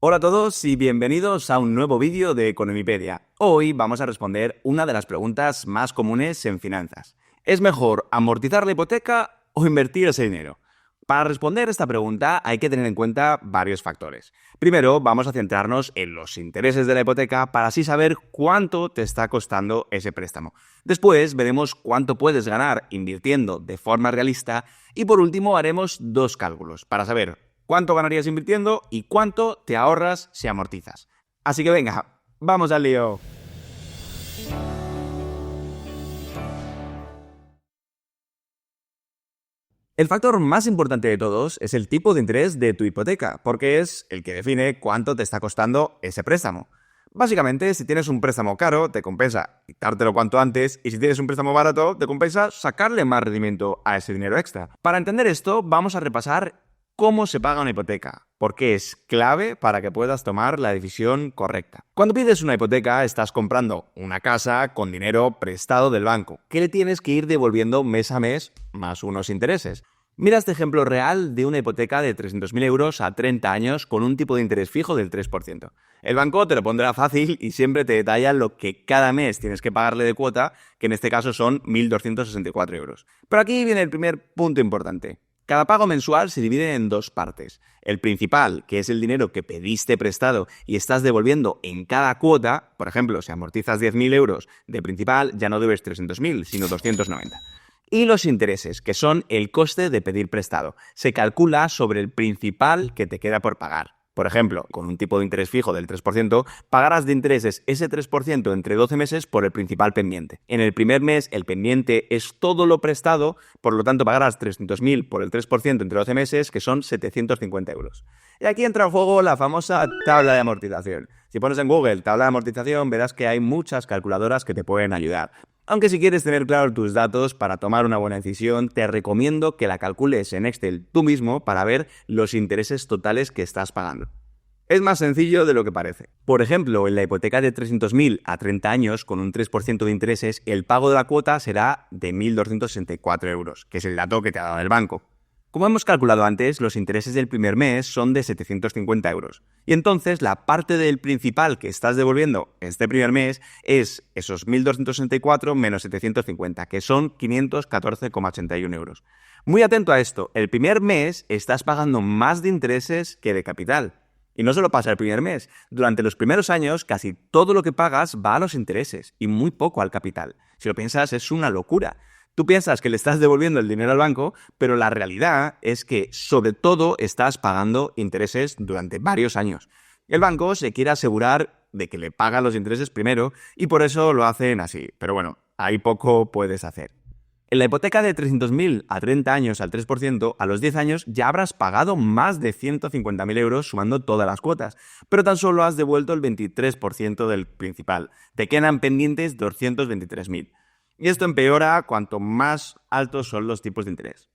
Hola a todos y bienvenidos a un nuevo vídeo de Economipedia. Hoy vamos a responder una de las preguntas más comunes en finanzas. ¿Es mejor amortizar la hipoteca o invertir ese dinero? Para responder esta pregunta hay que tener en cuenta varios factores. Primero, vamos a centrarnos en los intereses de la hipoteca para así saber cuánto te está costando ese préstamo. Después veremos cuánto puedes ganar invirtiendo de forma realista y por último haremos dos cálculos para saber cuánto ganarías invirtiendo y cuánto te ahorras si amortizas. Así que venga, vamos al lío. El factor más importante de todos es el tipo de interés de tu hipoteca, porque es el que define cuánto te está costando ese préstamo. Básicamente, si tienes un préstamo caro, te compensa quitártelo cuanto antes, y si tienes un préstamo barato, te compensa sacarle más rendimiento a ese dinero extra. Para entender esto, vamos a repasar cómo se paga una hipoteca, porque es clave para que puedas tomar la decisión correcta. Cuando pides una hipoteca, estás comprando una casa con dinero prestado del banco, que le tienes que ir devolviendo mes a mes más unos intereses. Mira este ejemplo real de una hipoteca de 300.000 euros a 30 años con un tipo de interés fijo del 3%. El banco te lo pondrá fácil y siempre te detalla lo que cada mes tienes que pagarle de cuota, que en este caso son 1.264 euros. Pero aquí viene el primer punto importante. Cada pago mensual se divide en dos partes. El principal, que es el dinero que pediste prestado y estás devolviendo en cada cuota. Por ejemplo, si amortizas 10.000 euros de principal, ya no debes 300.000, sino 290. Y los intereses, que son el coste de pedir prestado. Se calcula sobre el principal que te queda por pagar. Por ejemplo, con un tipo de interés fijo del 3%, pagarás de intereses ese 3% entre 12 meses por el principal pendiente. En el primer mes, el pendiente es todo lo prestado, por lo tanto pagarás 300.000 por el 3% entre 12 meses, que son 750 euros. Y aquí entra en juego la famosa tabla de amortización. Si pones en Google tabla de amortización, verás que hay muchas calculadoras que te pueden ayudar. Aunque si quieres tener claros tus datos para tomar una buena decisión, te recomiendo que la calcules en Excel tú mismo para ver los intereses totales que estás pagando. Es más sencillo de lo que parece. Por ejemplo, en la hipoteca de 300.000 a 30 años con un 3% de intereses, el pago de la cuota será de 1.264 euros, que es el dato que te ha dado el banco. Como hemos calculado antes, los intereses del primer mes son de 750 euros. Y entonces la parte del principal que estás devolviendo este primer mes es esos 1.264 menos 750, que son 514,81 euros. Muy atento a esto, el primer mes estás pagando más de intereses que de capital. Y no solo pasa el primer mes, durante los primeros años casi todo lo que pagas va a los intereses y muy poco al capital. Si lo piensas, es una locura. Tú piensas que le estás devolviendo el dinero al banco, pero la realidad es que sobre todo estás pagando intereses durante varios años. El banco se quiere asegurar de que le paga los intereses primero y por eso lo hacen así. Pero bueno, ahí poco puedes hacer. En la hipoteca de 300.000 a 30 años al 3%, a los 10 años ya habrás pagado más de 150.000 euros sumando todas las cuotas, pero tan solo has devuelto el 23% del principal. Te quedan pendientes 223.000. Y esto empeora cuanto más altos son los tipos de interés.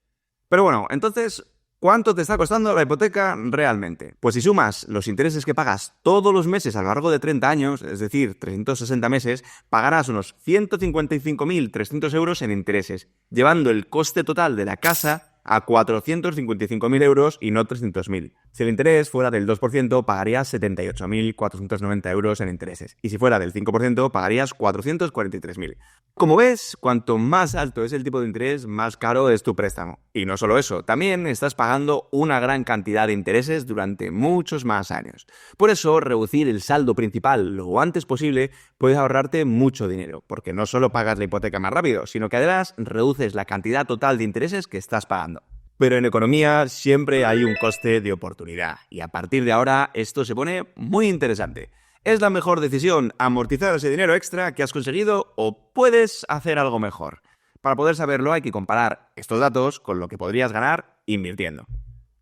Pero bueno, entonces, ¿cuánto te está costando la hipoteca realmente? Pues si sumas los intereses que pagas todos los meses a lo largo de 30 años, es decir, 360 meses, pagarás unos 155.300 euros en intereses, llevando el coste total de la casa a 455.000 euros y no 300.000. Si el interés fuera del 2%, pagarías 78.490 euros en intereses. Y si fuera del 5%, pagarías 443.000. Como ves, cuanto más alto es el tipo de interés, más caro es tu préstamo. Y no solo eso, también estás pagando una gran cantidad de intereses durante muchos más años. Por eso, reducir el saldo principal lo antes posible puede ahorrarte mucho dinero, porque no solo pagas la hipoteca más rápido, sino que además reduces la cantidad total de intereses que estás pagando. Pero en economía siempre hay un coste de oportunidad, y a partir de ahora esto se pone muy interesante. ¿Es la mejor decisión amortizar ese dinero extra que has conseguido o puedes hacer algo mejor? Para poder saberlo hay que comparar estos datos con lo que podrías ganar invirtiendo.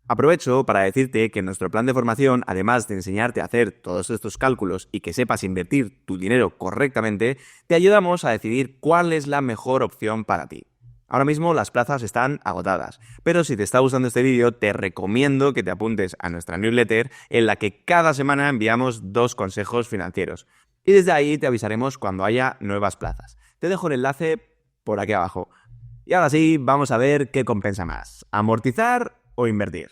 Aprovecho para decirte que en nuestro plan de formación, además de enseñarte a hacer todos estos cálculos y que sepas invertir tu dinero correctamente, te ayudamos a decidir cuál es la mejor opción para ti. Ahora mismo las plazas están agotadas, pero si te está gustando este vídeo te recomiendo que te apuntes a nuestra newsletter en la que cada semana enviamos 2 consejos financieros. Y desde ahí te avisaremos cuando haya nuevas plazas. Te dejo el enlace por aquí abajo. Y ahora sí, vamos a ver qué compensa más, amortizar o invertir.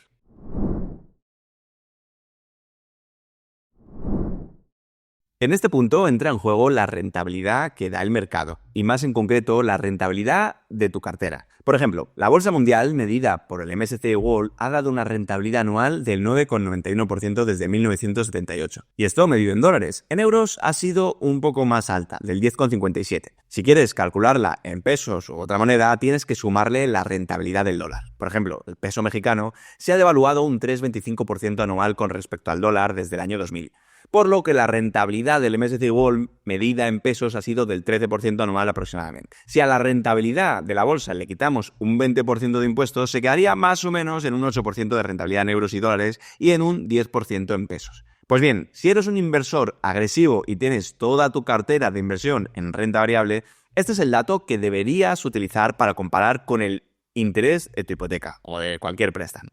En este punto entra en juego la rentabilidad que da el mercado, y más en concreto la rentabilidad de tu cartera. Por ejemplo, la bolsa mundial, medida por el MSCI World, ha dado una rentabilidad anual del 9,91% desde 1978. Y esto medido en dólares. En euros ha sido un poco más alta, del 10,57. Si quieres calcularla en pesos u otra moneda, tienes que sumarle la rentabilidad del dólar. Por ejemplo, el peso mexicano se ha devaluado un 3,25% anual con respecto al dólar desde el año 2000. Por lo que la rentabilidad del MSCI World medida en pesos ha sido del 13% anual aproximadamente. Si a la rentabilidad de la bolsa le quitamos un 20% de impuestos, se quedaría más o menos en un 8% de rentabilidad en euros y dólares y en un 10% en pesos. Pues bien, si eres un inversor agresivo y tienes toda tu cartera de inversión en renta variable, este es el dato que deberías utilizar para comparar con el interés de tu hipoteca o de cualquier préstamo.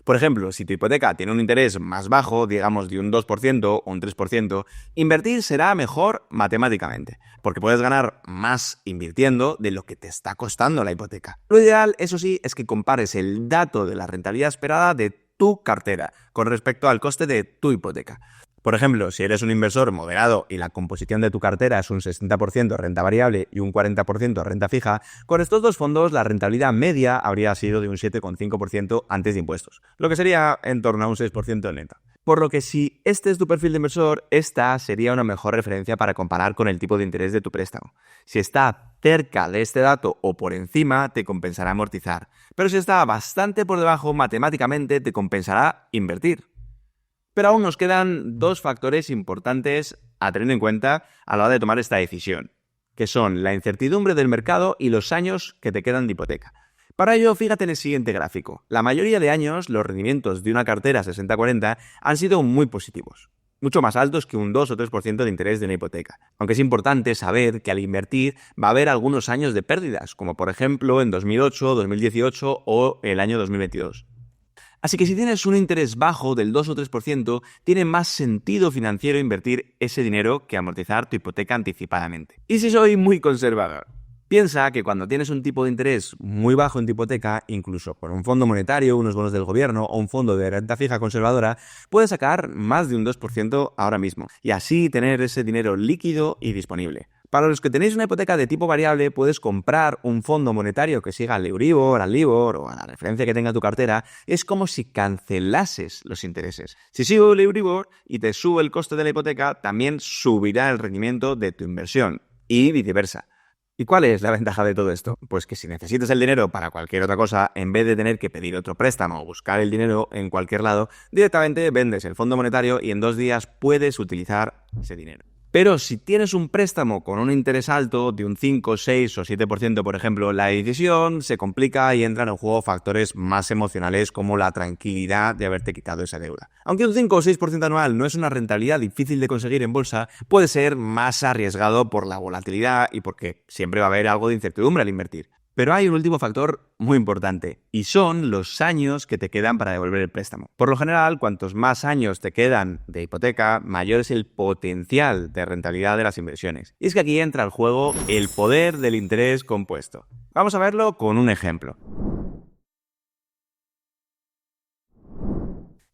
Por ejemplo, si tu hipoteca tiene un interés más bajo, digamos de un 2% o un 3%, invertir será mejor matemáticamente, porque puedes ganar más invirtiendo de lo que te está costando la hipoteca. Lo ideal, eso sí, es que compares el dato de la rentabilidad esperada de tu cartera con respecto al coste de tu hipoteca. Por ejemplo, si eres un inversor moderado y la composición de tu cartera es un 60% renta variable y un 40% renta fija, con estos dos fondos la rentabilidad media habría sido de un 7,5% antes de impuestos, lo que sería en torno a un 6% neto. Por lo que si este es tu perfil de inversor, esta sería una mejor referencia para comparar con el tipo de interés de tu préstamo. Si está cerca de este dato o por encima, te compensará amortizar. Pero si está bastante por debajo, matemáticamente te compensará invertir. Pero aún nos quedan dos factores importantes a tener en cuenta a la hora de tomar esta decisión, que son la incertidumbre del mercado y los años que te quedan de hipoteca. Para ello, fíjate en el siguiente gráfico. La mayoría de años, los rendimientos de una cartera 60-40 han sido muy positivos, mucho más altos que un 2 o 3% de interés de una hipoteca. Aunque es importante saber que al invertir va a haber algunos años de pérdidas, como por ejemplo en 2008, 2018 o el año 2022. Así que si tienes un interés bajo del 2 o 3%, tiene más sentido financiero invertir ese dinero que amortizar tu hipoteca anticipadamente. Y si soy muy conservador, piensa que cuando tienes un tipo de interés muy bajo en tu hipoteca, incluso con un fondo monetario, unos bonos del gobierno o un fondo de renta fija conservadora, puedes sacar más de un 2% ahora mismo y así tener ese dinero líquido y disponible. Para los que tenéis una hipoteca de tipo variable, puedes comprar un fondo monetario que siga al Euribor, al Libor o a la referencia que tenga tu cartera. Es como si cancelases los intereses. Si sube el Euribor y te sube el coste de la hipoteca, también subirá el rendimiento de tu inversión y viceversa. ¿Y cuál es la ventaja de todo esto? Pues que si necesitas el dinero para cualquier otra cosa, en vez de tener que pedir otro préstamo o buscar el dinero en cualquier lado, directamente vendes el fondo monetario y en 2 días puedes utilizar ese dinero. Pero si tienes un préstamo con un interés alto de un 5, 6 o 7%, por ejemplo, la decisión se complica y entran en juego factores más emocionales como la tranquilidad de haberte quitado esa deuda. Aunque un 5 o 6% anual no es una rentabilidad difícil de conseguir en bolsa, puede ser más arriesgado por la volatilidad y porque siempre va a haber algo de incertidumbre al invertir. Pero hay un último factor muy importante, y son los años que te quedan para devolver el préstamo. Por lo general, cuantos más años te quedan de hipoteca, mayor es el potencial de rentabilidad de las inversiones. Y es que aquí entra al juego el poder del interés compuesto. Vamos a verlo con un ejemplo.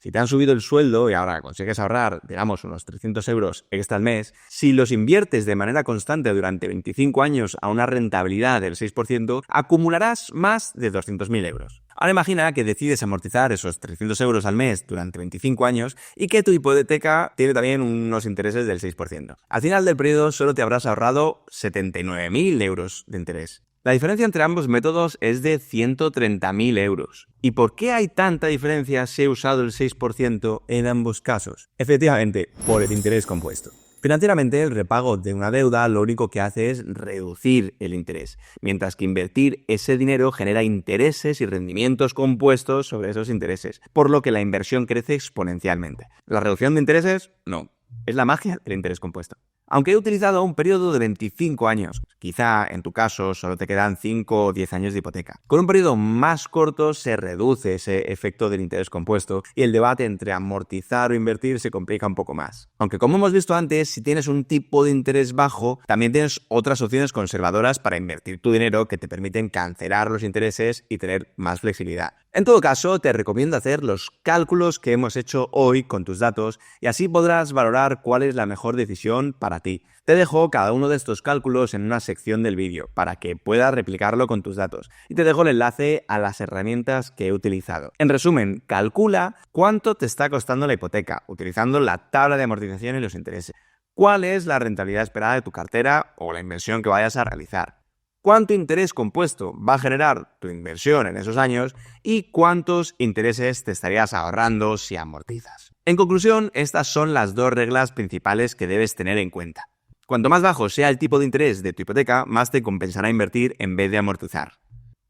Si te han subido el sueldo y ahora consigues ahorrar, digamos, unos 300 euros extra al mes, si los inviertes de manera constante durante 25 años a una rentabilidad del 6%, acumularás más de 200.000 euros. Ahora imagina que decides amortizar esos 300 euros al mes durante 25 años y que tu hipoteca tiene también unos intereses del 6%. Al final del periodo solo te habrás ahorrado 79.000 euros de interés. La diferencia entre ambos métodos es de 130.000 euros. ¿Y por qué hay tanta diferencia si he usado el 6% en ambos casos? Efectivamente, por el interés compuesto. Financieramente, el repago de una deuda lo único que hace es reducir el interés, mientras que invertir ese dinero genera intereses y rendimientos compuestos sobre esos intereses, por lo que la inversión crece exponencialmente. ¿La reducción de intereses? No. Es la magia del interés compuesto. aunque he utilizado un periodo de 25 años. Quizá en tu caso solo te quedan 5 o 10 años de hipoteca. Con un periodo más corto se reduce ese efecto del interés compuesto y el debate entre amortizar o invertir se complica un poco más. Aunque como hemos visto antes, si tienes un tipo de interés bajo, también tienes otras opciones conservadoras para invertir tu dinero que te permiten cancelar los intereses y tener más flexibilidad. En todo caso, te recomiendo hacer los cálculos que hemos hecho hoy con tus datos y así podrás valorar cuál es la mejor decisión para ti. Te dejo cada uno de estos cálculos en una sección del vídeo para que puedas replicarlo con tus datos y te dejo el enlace a las herramientas que he utilizado. En resumen, calcula cuánto te está costando la hipoteca utilizando la tabla de amortización y los intereses. ¿Cuál es la rentabilidad esperada de tu cartera o la inversión que vayas a realizar? ¿Cuánto interés compuesto va a generar tu inversión en esos años y cuántos intereses te estarías ahorrando si amortizas? En conclusión, estas son las dos reglas principales que debes tener en cuenta. Cuanto más bajo sea el tipo de interés de tu hipoteca, más te compensará invertir en vez de amortizar.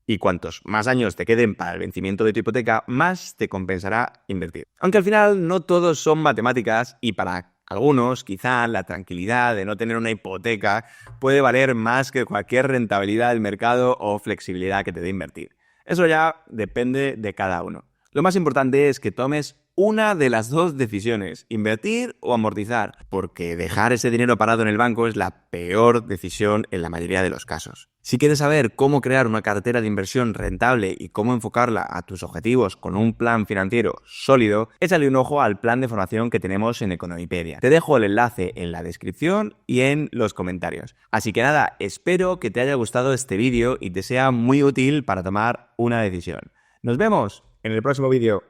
Y cuantos más años te queden para el vencimiento de tu hipoteca, más te compensará invertir. Aunque al final no todos son matemáticas y para algunos, quizá la tranquilidad de no tener una hipoteca puede valer más que cualquier rentabilidad del mercado o flexibilidad que te dé invertir. Eso ya depende de cada uno. Lo más importante es que tomes una de las dos decisiones, invertir o amortizar, porque dejar ese dinero parado en el banco es la peor decisión en la mayoría de los casos. Si quieres saber cómo crear una cartera de inversión rentable y cómo enfocarla a tus objetivos con un plan financiero sólido, échale un ojo al plan de formación que tenemos en Economipedia. Te dejo el enlace en la descripción y en los comentarios. Así que nada, espero que te haya gustado este vídeo y te sea muy útil para tomar una decisión. Nos vemos en el próximo vídeo.